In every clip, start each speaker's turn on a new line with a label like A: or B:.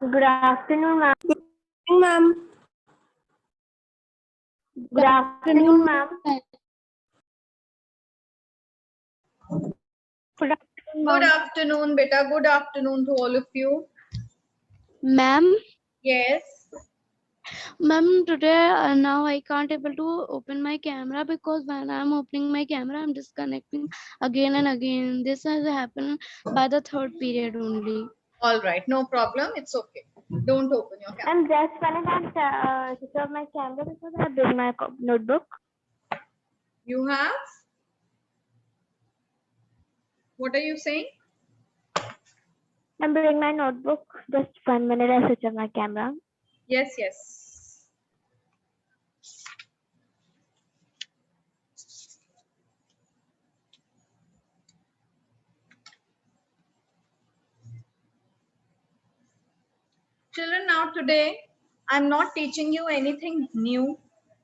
A: Good afternoon, ma'am.
B: Ma'am.
A: Good afternoon, ma'am. Good afternoon,
C: Good
A: ma'am.
C: afternoon, beta. Good afternoon to all of you.
D: Ma'am,
C: Yes.
D: ma'am, today now I can't able to open my camera because when I'm opening my camera, I'm disconnecting again and again. This has happened by the third period only.
C: All right. No problem. It's okay. Don't open your camera.
A: I'm just gonna switch off my camera because I bring my notebook.
C: You have? What are you saying?
A: I'm bringing my notebook. Just 1 minute, I switch off my camera.
C: Yes, yes. Children, now today, I'm not teaching you anything new.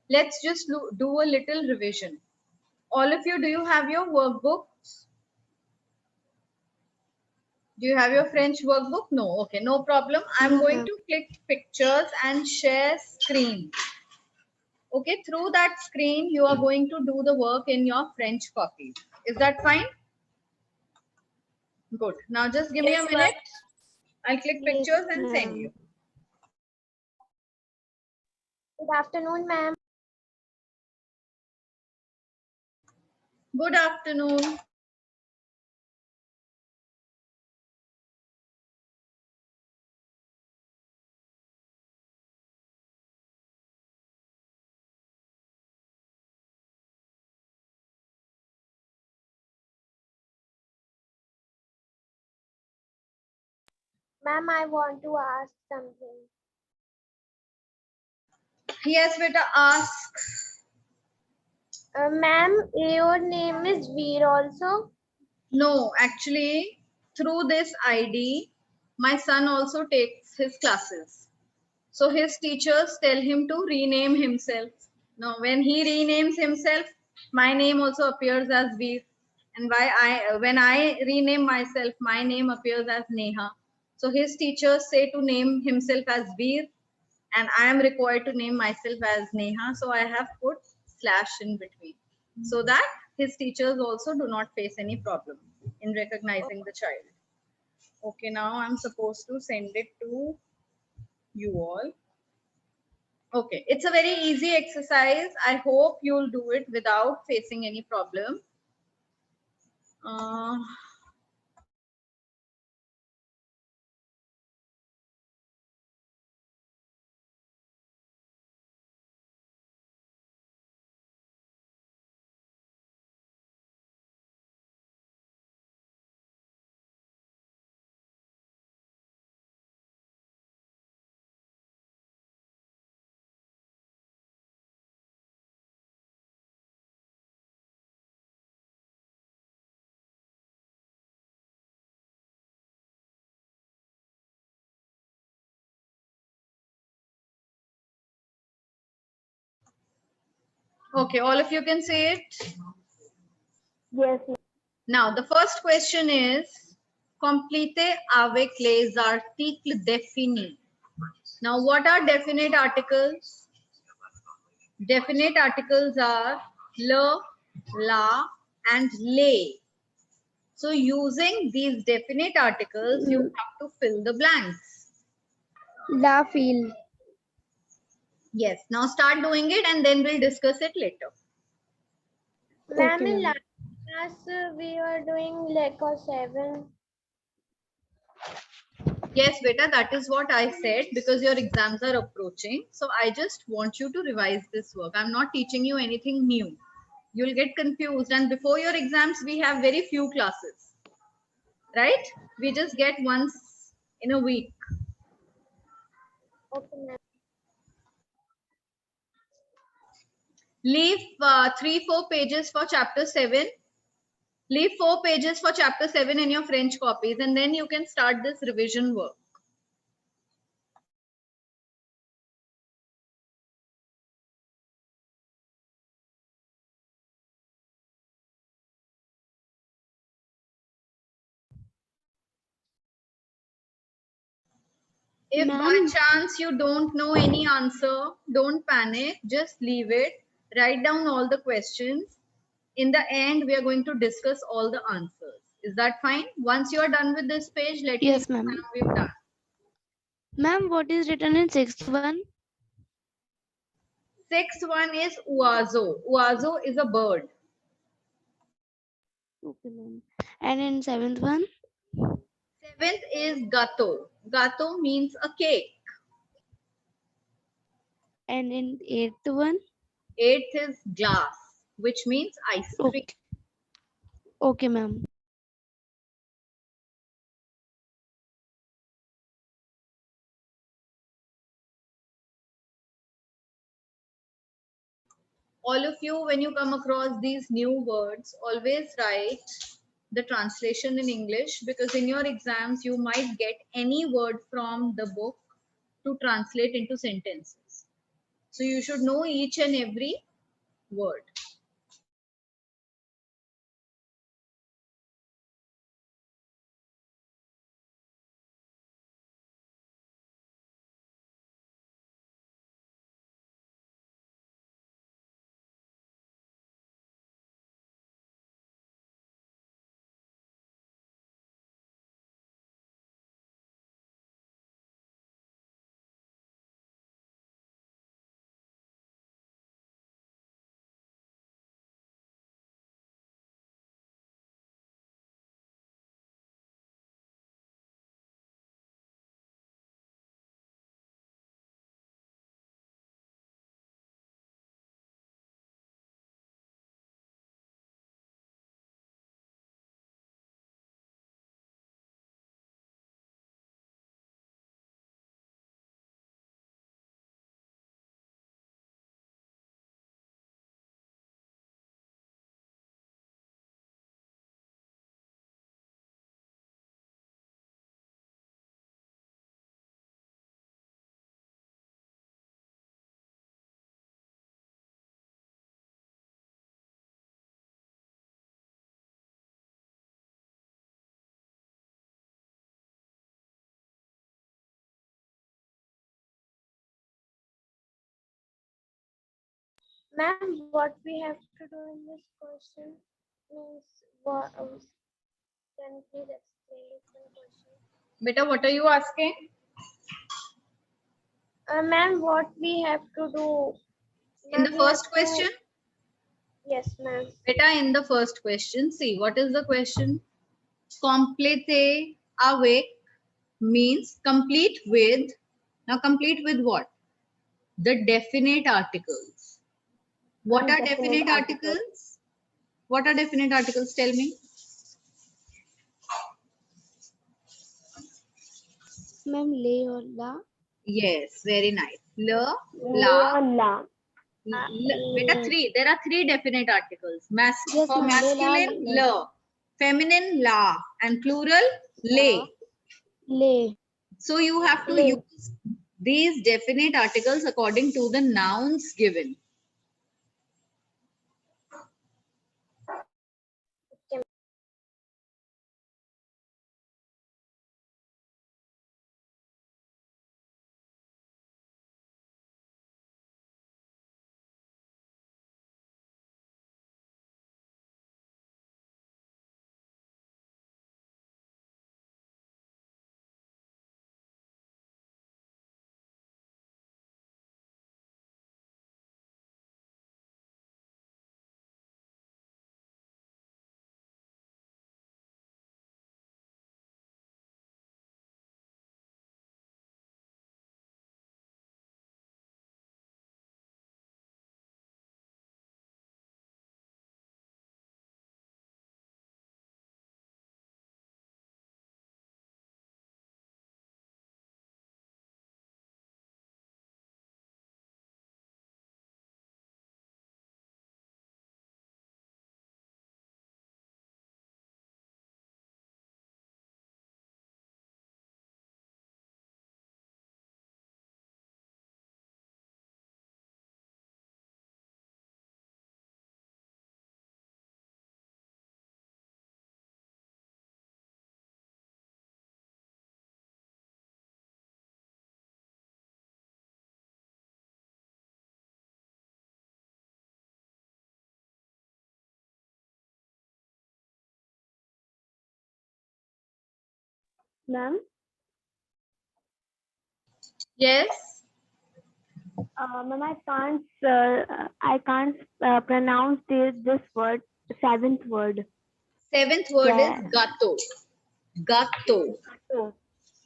C: Let's just do a little revision. All of you, do you have your workbooks? Do you have your French workbook? No. Okay, no problem. I'm going to click pictures and share screen. Okay, through that screen, you are going to do the work in your French copies. Is that fine? Good. Now just give me a minute. I'll click pictures and send you.
A: Good afternoon, ma'am.
C: Good afternoon.
A: Ma'am, I want to ask something.
C: Yes, beta, ask.
A: Ma'am, your name is Veer also?
C: No, actually, through this ID, my son also takes his classes. So his teachers tell him to rename himself. Now, when he renames himself, my name also appears as Veer. And when I rename myself, my name appears as Neha. So his teachers say to name himself as Veer, and I am required to name myself as Neha. So I have put slash in between so that his teachers also do not face any problem in recognizing the child. Okay, now I'm supposed to send it to you all. Okay, it's a very easy exercise. I hope you'll do it without facing any problem. Uh, okay, all of you can say it.
A: Yes.
C: Now, the first question is, complétez avec les articles définis. Now, what are definite articles? Definite articles are le, la, and les. So, using these definite articles, you have to fill the blanks.
D: La feel.
C: Yes, now start doing it and then we'll discuss it later.
A: Ma'am,
D: Okay,
A: in
D: ma'am.
A: last class, we were doing Leco 7.
C: Yes, beta, that is what I said because your exams are approaching. So I just want you to revise this work. I'm not teaching you anything new. You'll get confused. And before your exams, we have very few classes, right? We just get once in a week.
A: Okay, ma'am.
C: Leave 3-4 pages for chapter 7. Leave 4 pages for chapter 7 in your French copies, and then you can start this revision work. If by
D: Ma'am.
C: chance you don't know any answer, don't panic, just leave it. Write down all the questions. In the end, we are going to discuss all the answers. Is that fine? Once you are done with this page, let me
D: Yes,
C: know
D: ma'am.
C: when we've done.
D: Ma'am, what is written in sixth one?
C: Sixth one is uazo. Uazo is a bird.
D: Okay, ma'am. And in seventh one?
C: Seventh is gato. Gato means a cake.
D: And in eighth one?
C: Eighth is glass, which means ice cream.
D: Okay. Okay, ma'am.
C: All of you, when you come across these new words, always write the translation in English, because in your exams you might get any word from the book to translate into sentences. So you should know each and every word.
A: Ma'am, what we have to do in this question means what? Can you please explain this one question?
C: Beta, what are you asking?
A: Ma'am, what we have to do?
C: In the
A: Ma'am, we
C: first
A: have
C: question?
A: to. Yes, ma'am.
C: Beta, in the first question, see what is the question? Complete avec means complete with. Now, complete with what? The definite articles. What are definite articles? What are definite articles? Tell me.
D: Ma'am, lay or la?
C: Yes, very nice. La, la,
A: La.
C: beta three. There are three definite articles.
D: Yes,
C: For
D: ma'am. Lay, la,
C: masculine, la. Feminine, la. And plural, lay.
D: lay.
C: So you have to
A: Lay.
C: use these definite articles according to the nouns given.
D: Ma'am,
C: Yes.
D: ma'am, I can't pronounce this word, seventh word.
C: Seventh word is
D: Yeah.
C: gato. Gato.
D: So,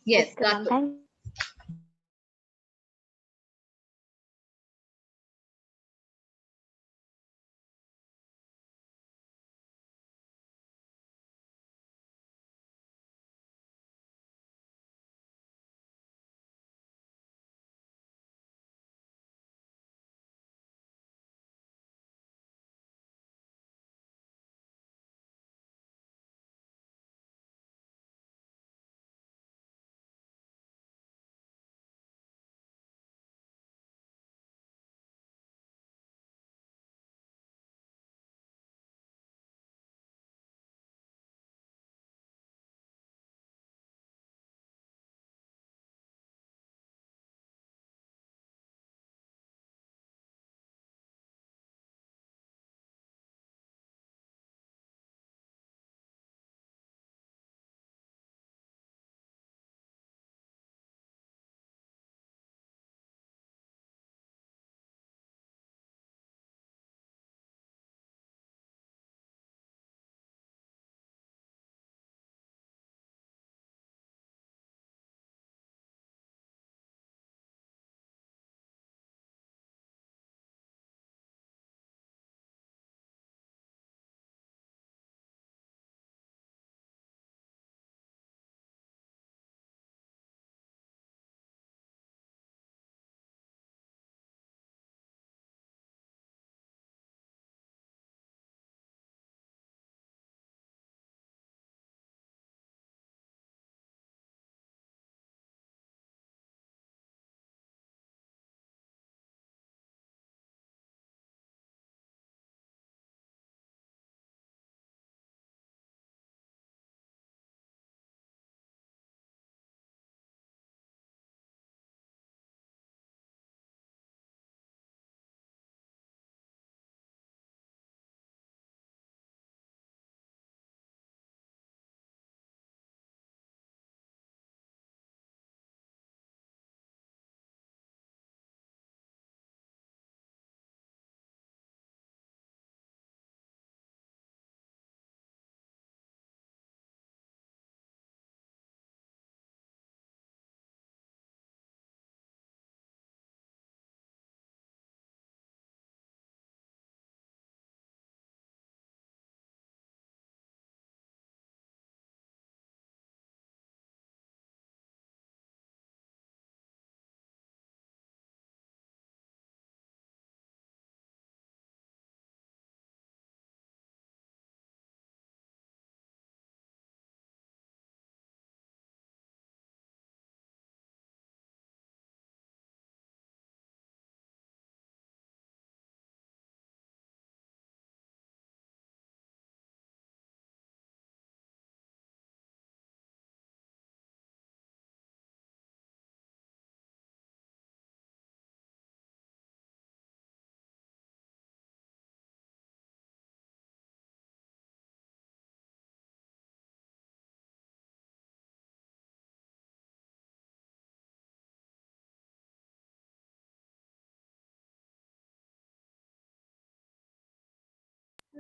C: Yes,
D: okay, ma'am.
C: gato.
D: Thank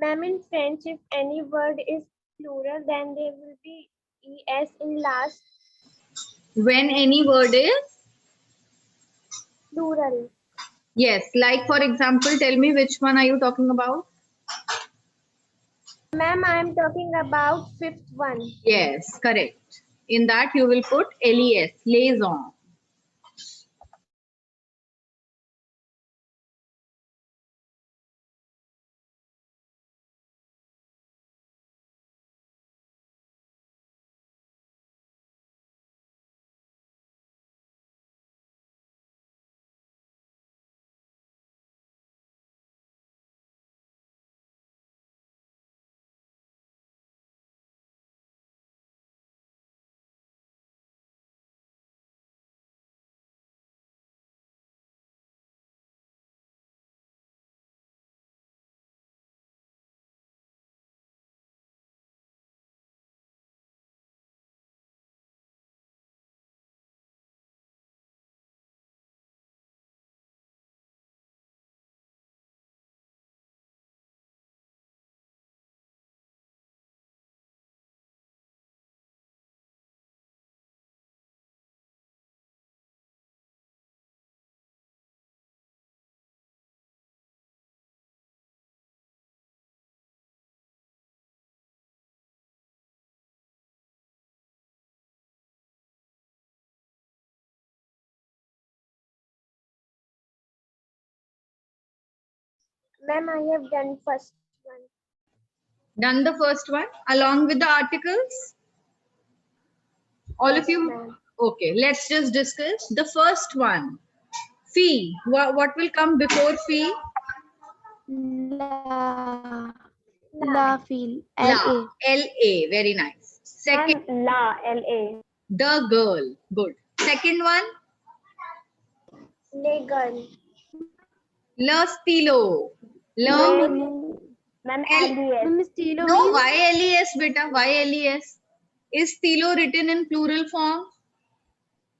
A: Ma'am, in French, if any word is plural, then there will be es in last.
C: When any word is,
A: Plural.
C: yes, like for example, tell me which one are you talking about?
A: Ma'am, I am talking about fifth one.
C: Yes, correct. In that you will put les, liaison.
A: Ma'am, I have done first one.
C: Done the first one along with the articles? All
A: Yes,
C: of you?
A: ma'am.
C: Okay, let's just discuss the first one. Fee. What will come before fee?
D: La.
A: La.
D: La feel.
C: La.
D: L-A.
C: L-A. Very nice. Second,
A: Ma'am, la, L-A.
C: the girl. Good. Second one,
A: Legal.
C: le stilo. Le.
A: Ma'am,
C: L.
A: L-E-S.
D: Ma'am, stilo
C: No,
D: means?
C: why les, beta? Why les? Is stilo written in plural form?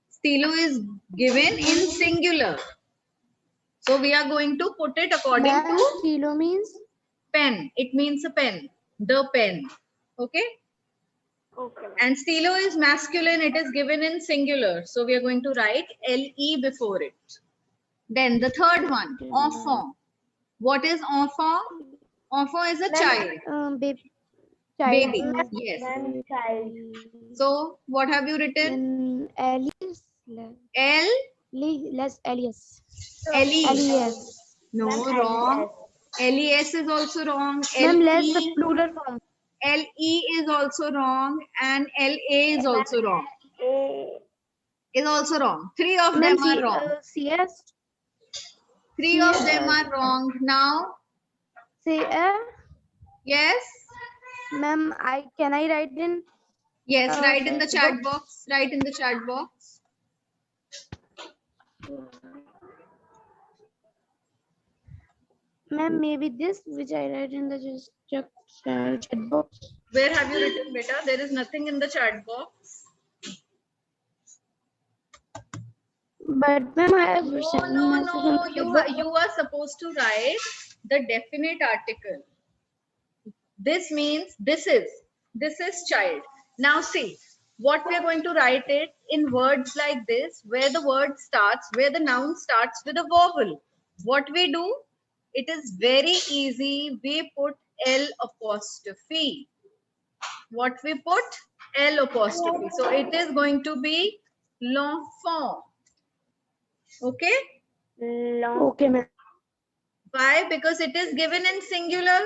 C: Stilo is given in singular. So we are going to put it according
D: Ma'am,
C: to
D: stilo means?
C: pen. It means a pen. The pen. Okay.
A: Okay, ma'am.
C: And stilo is masculine. It is given in singular. So we are going to write le before it. Then the third one, enfant. What is enfant? Enfant is a child.
D: Baby.
C: Baby.
D: Child.
C: Yes.
A: Ma'am, child.
C: So what have you written?
D: Then Elias.
C: L.
D: Less Elias.
C: L-E.
D: Elias.
C: No,
A: Ma'am,
C: wrong.
A: L-E-S.
C: LES is also wrong.
D: Ma'am, less the
C: LE,
D: plural form.
C: LE is also wrong. And LA is also wrong.
A: A.
C: Is also wrong. Three of
D: Ma'am,
C: them are wrong.
D: CS.
C: Three of them are wrong. Now, yes.
D: Ma'am, can I write in?
C: Yes, write in the
D: Chat
C: chat box. Write in the chat box.
D: Ma'am, maybe this which I write in the chat box.
C: Where have you written, beta? There is nothing in the chat box.
D: But ma'am, I have
C: No,
D: sent
C: no,
D: message in
C: no.
D: the chat box.
C: You are supposed to write the definite article. This means this is child. Now see, what we are going to write it in words like this, where the word starts, where the noun starts with a vowel. What we do, it is very easy. We put L apostrophe. What we put? L apostrophe. So it is going to be l'enfant. Okay?
A: Long.
D: Okay, ma'am.
C: Why? Because it is given in singular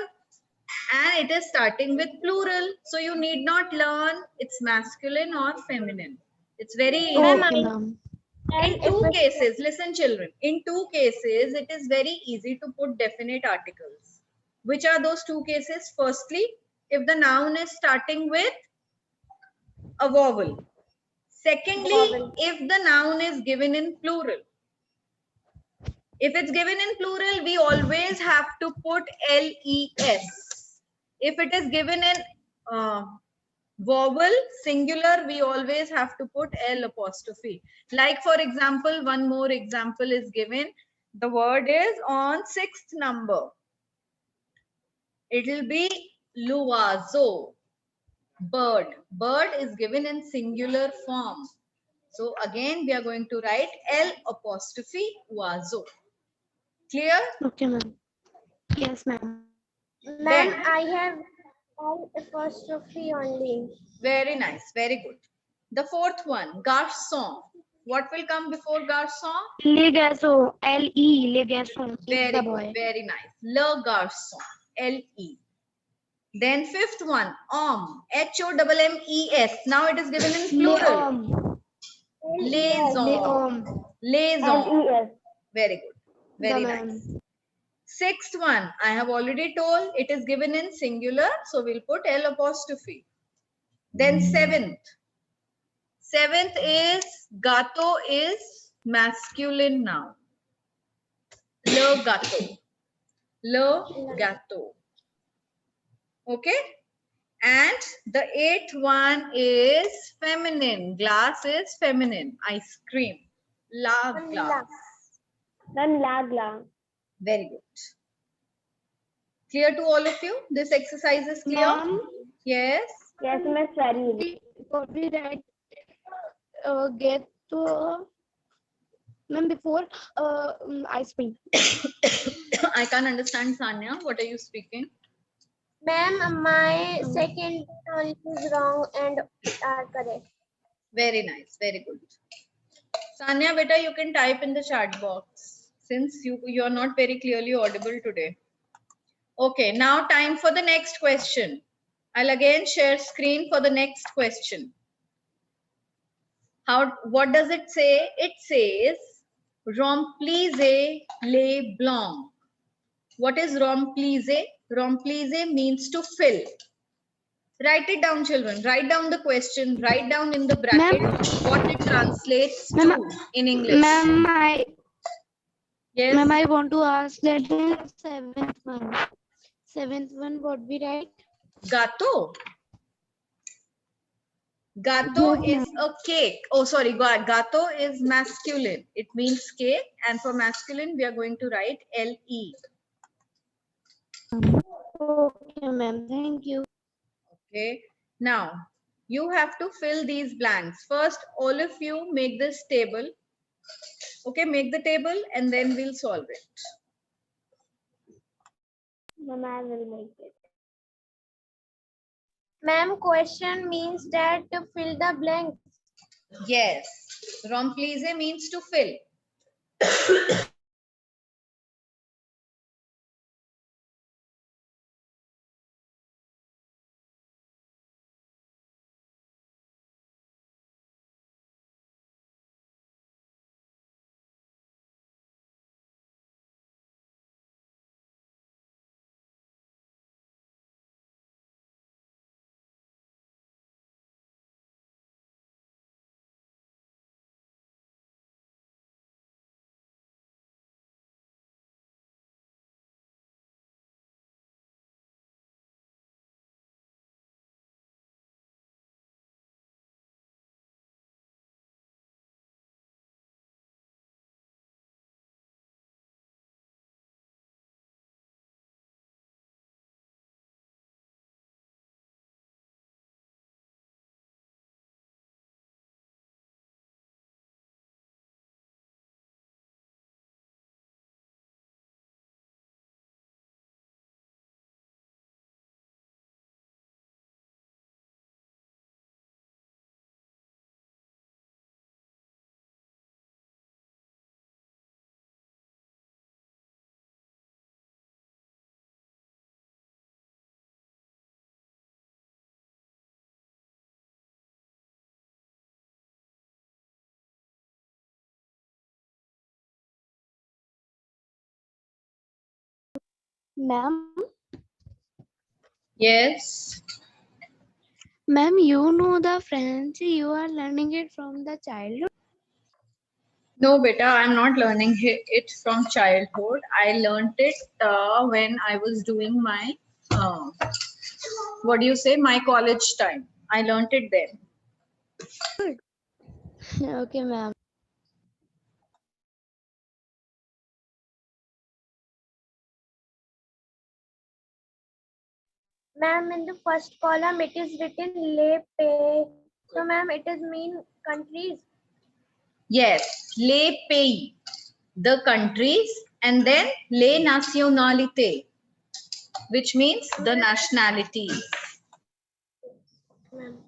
C: and it is starting with plural. So you need not learn it's masculine or feminine. It's very easy.
D: Okay, ma'am.
C: In two cases, listen children, in two cases, it is very easy to put definite articles. Which are those two cases? Firstly, if the noun is starting with a vowel. Secondly, if the noun is given in plural. If it's given in plural, we always have to put LES. If it is given in vowel, singular, we always have to put L apostrophe. Like for example, one more example is given. The word is on 6th number. It will be l'oiseau, bird. Bird is given in singular form. So again, we are going to write L apostrophe oiseau. Clear?
D: Okay, ma'am. Yes, ma'am.
A: Ma'am, I have L apostrophe only.
C: Very nice, very good. The fourth one, garçon. What will come before garçon?
D: Le garçon. L-E. Le garçon.
C: Very
D: The
C: good,
D: boy.
C: very nice. Le garçon, L-E. Then fifth one, homme, H-O-M-M-E-S. Now it is given in plural.
D: L'homme.
C: Les hommes.
D: L'homme.
C: Les hommes.
A: L-E-S.
C: Very good,
D: The
C: very
D: man.
C: nice. Sixth one, I have already told it is given in singular, so we'll put L apostrophe. Then seventh. Seventh is gato is masculine noun. Le gato. Le gato. Okay. And the eighth one is feminine. Glass is feminine. Ice cream. La glass.
A: Ma'am, lagla.
C: Very good. Clear to all of you? This exercise is clear?
D: Ma'am,
C: Yes.
A: Yes, Miss, very easy.
D: what we write, get to, ma'am, before ice cream.
C: I can't understand, Sanya. What are you speaking?
A: Ma'am, my second only is wrong and are correct.
C: Very nice. Very good. Sanya, beta, you can type in the chat box since you're not very clearly audible today. Okay, now time for the next question. I'll again share screen for the next question. What does it say? It says remplissez les blancs. What is remplissez? Remplissez means to fill. Write it down, children. Write down the question. Write down in the bracket what it translates
D: Ma'am,
C: to in English.
D: Ma'am,
C: Yes.
D: ma'am, I want to ask that in seventh one, what we write?
C: Gato. Gato
D: Yes,
C: is a cake. Oh, sorry. Gato is masculine. It means cake. And for masculine, we are going to write L-E.
D: Okay, ma'am. Thank you.
C: Okay. Now, you have to fill these blanks. First, all of you make this table. Okay, make the table and then we'll solve it.
A: Ma'am, I will make it. Ma'am, question means that to fill the blanks.
C: Yes. Remplissez means to fill.
D: Ma'am,
C: Yes.
D: ma'am, you know the French, you are learning it from the childhood.
C: No, beta, I'm not learning it from childhood. I learned it when I was doing my, what do you say, my college time. I learned it then.
D: Okay, ma'am.
A: Ma'am, in the first column, it is written Le Pays. So, ma'am, it is mean countries.
C: Yes, les pays, the countries, and then les nationalités, which means the nationality.
A: Ma'am.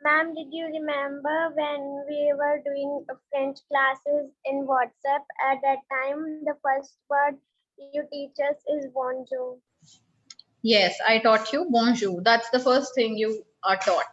A: Ma'am, did you remember when we were doing French classes in WhatsApp? At that time, the first word you teach us is bonjour.
C: Yes, I taught you bonjour. That's the first thing you are taught.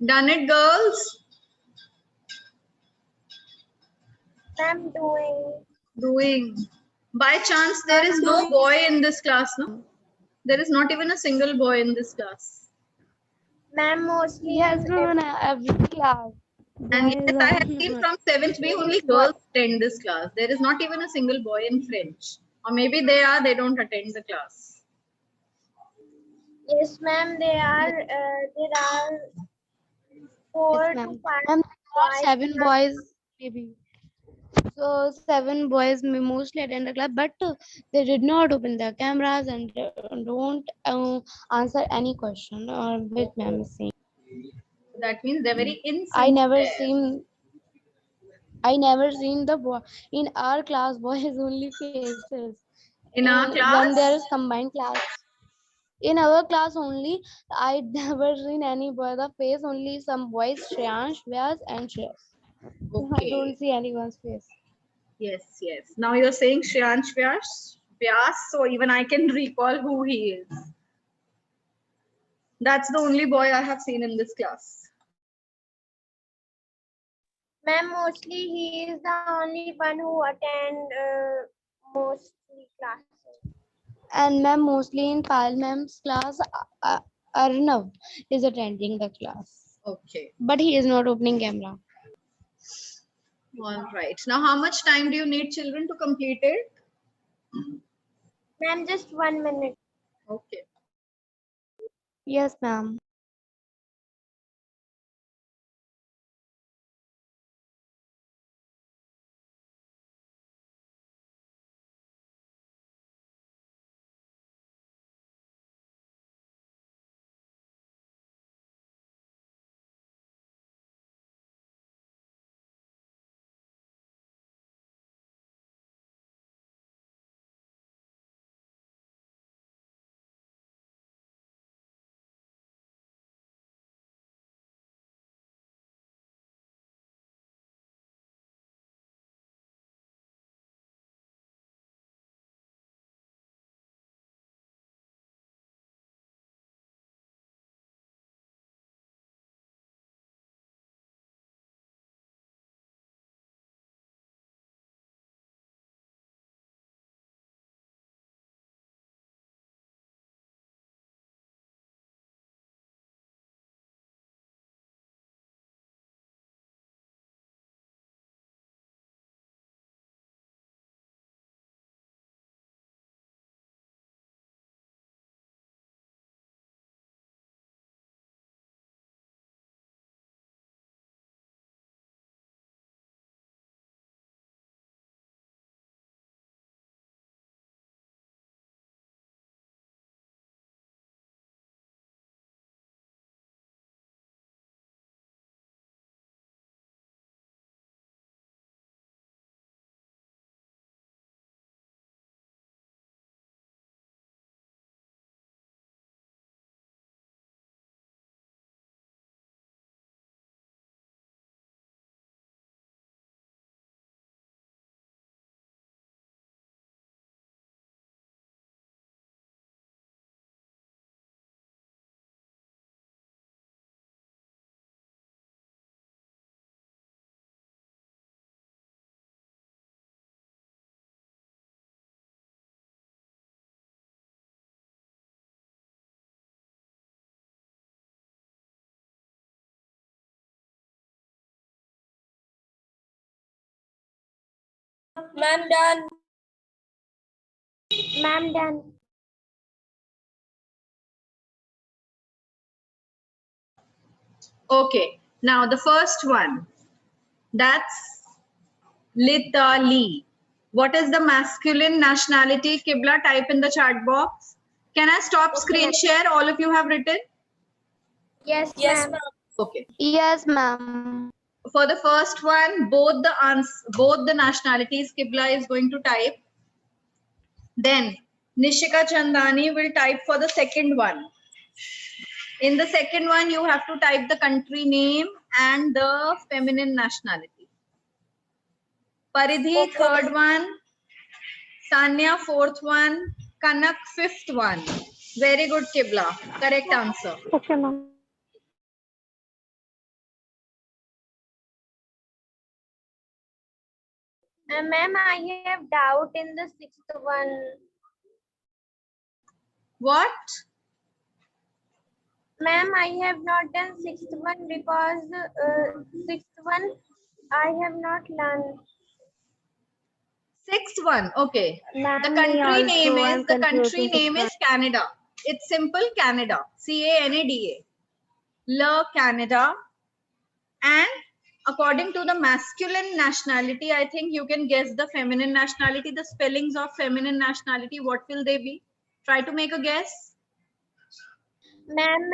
C: Done it, girls?
A: Ma'am, doing.
C: Doing. By chance, there is no boy in this class, no? There is not even a single boy in this class.
A: Ma'am, mostly
D: Yes,
A: is
D: ma'am, in every class.
C: And
D: Boys
C: yes, I have seen
D: are
C: from 7th B only girls attend this class. There is not even a single boy in French. Or maybe they are, they don't attend the class.
A: yes, ma'am. There are
D: yes,
A: 4 to
D: ma'am.
A: 5
D: Ma'am, there are
A: boys.
D: 7 boys, maybe. So 7 boys may mostly attend the class, but they did not open their cameras and don't answer any question or which ma'am is saying.
C: That means they're very
D: I never
C: insincere.
D: seen I never seen the boy in our class. Boys only faces.
C: In our
D: When there is
C: class,
D: combined class, in our class only, I never seen any boy. The face only some boys, Shreyansh, Vyas, and Shreyas. I don't
C: okay.
D: see anyone's face.
C: Yes, yes. Now you're saying Shreyansh Vyas, so even I can recall who he is. That's the only boy I have seen in this class.
A: Ma'am, mostly he is the only one who attend mostly classes.
D: And ma'am, mostly in Pal ma'am's class, Arnav is attending the class,
C: Okay.
D: but he is not opening camera.
C: All right. Now, how much time do you need, children, to complete it?
A: Ma'am, just 1 minute.
C: Okay.
D: Yes, ma'am.
A: Ma'am, done. Ma'am, done.
C: Okay. Now, the first one. That's Litali. What is the masculine nationality? Kibla, type in the chat box. Can I stop screen share? All of you have written?
A: Yes, ma'am.
C: Okay.
D: Yes, ma'am.
C: For the first one, both the nationalities Kibla is going to type. Then Nishika Chandani will type for the second one. In the second one, you have to type the country name and the feminine nationality. Paridhi, third one. Sanya, fourth one. Kanak, fifth one. Very good, Kibla. Correct answer.
A: Okay, ma'am. Ma'am, I have doubt in the sixth one.
C: What?
A: Ma'am, I have not done sixth one because sixth one I have not learned.
C: Sixth one. Okay.
A: Ma'am,
C: The
A: me
C: country name
A: also,
C: is
A: I'm confused in sixth one.
C: Canada. It's simple Canada. Canada. Le Canada. And according to the masculine nationality, I think you can guess the feminine nationality, the spellings of feminine nationality. What will they be? Try to make a guess.
A: Ma'am,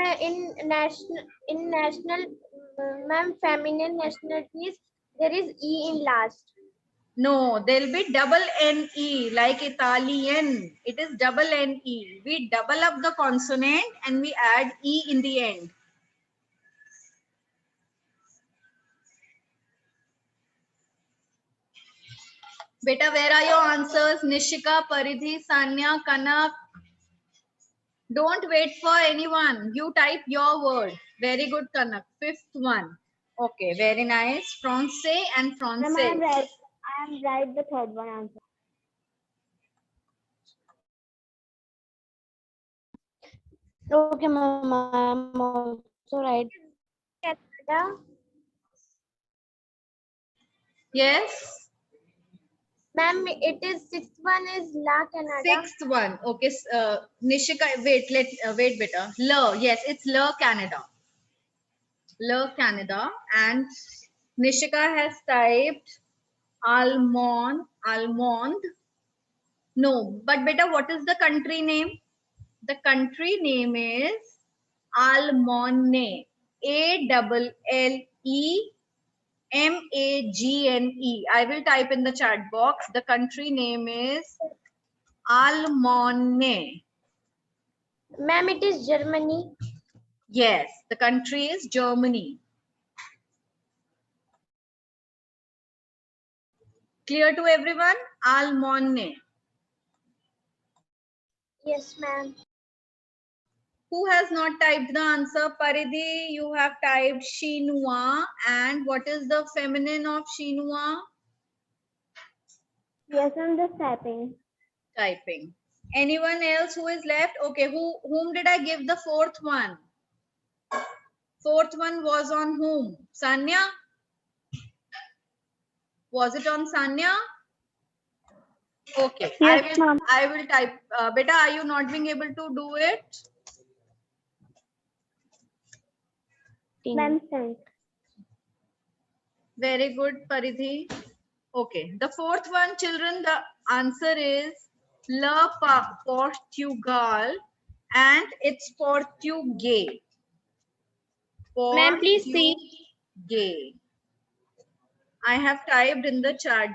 A: ma'am, feminine nationalities, there is E in last.
C: No, there'll be double N-E, like Italian. It is double N-E. We double up the consonant and we add E in the end. Beta, where are your answers? Nishika, Paridhi, Sanya, Kanak. Don't wait for anyone. You type your word. Very good, Kanak. Fifth one. Okay, very nice. Francais and
A: Ma'am,
C: Francais.
A: I am right the third one answer.
D: Okay, ma'am, I'm also right.
A: Canada.
C: Yes.
A: Ma'am, it is sixth one is La Canada.
C: Sixth one. Okay, Nishika, wait, beta. Le, yes, it's Le Canada. Le Canada. And Nishika has typed almond. No, but beta, what is the country name? The country name is Almone. ALLEMAGNE. I will type in the chat box. The country name is Almone.
A: Ma'am, it is Germany.
C: Yes, the country is Germany. Clear to everyone? Almone.
A: Yes, ma'am.
C: Who has not typed the answer? Paridhi, you have typed Chinois. And what is the feminine of Chinois?
A: Yes, I'm just typing.
C: Typing. Anyone else who is left? Okay, whom did I give the fourth one? Fourth one was on whom? Sanya? Was it on Sanya? Okay,
A: Yes, ma'am.
C: I will type. Beta, are you not being able to do it?
A: Ma'am, thanks.
C: Very good, Paridhi. Okay, the fourth one, children, the answer is La Portugal and it's Portuguese.
A: Ma'am, please see.
C: Portuguese. I have typed in the chat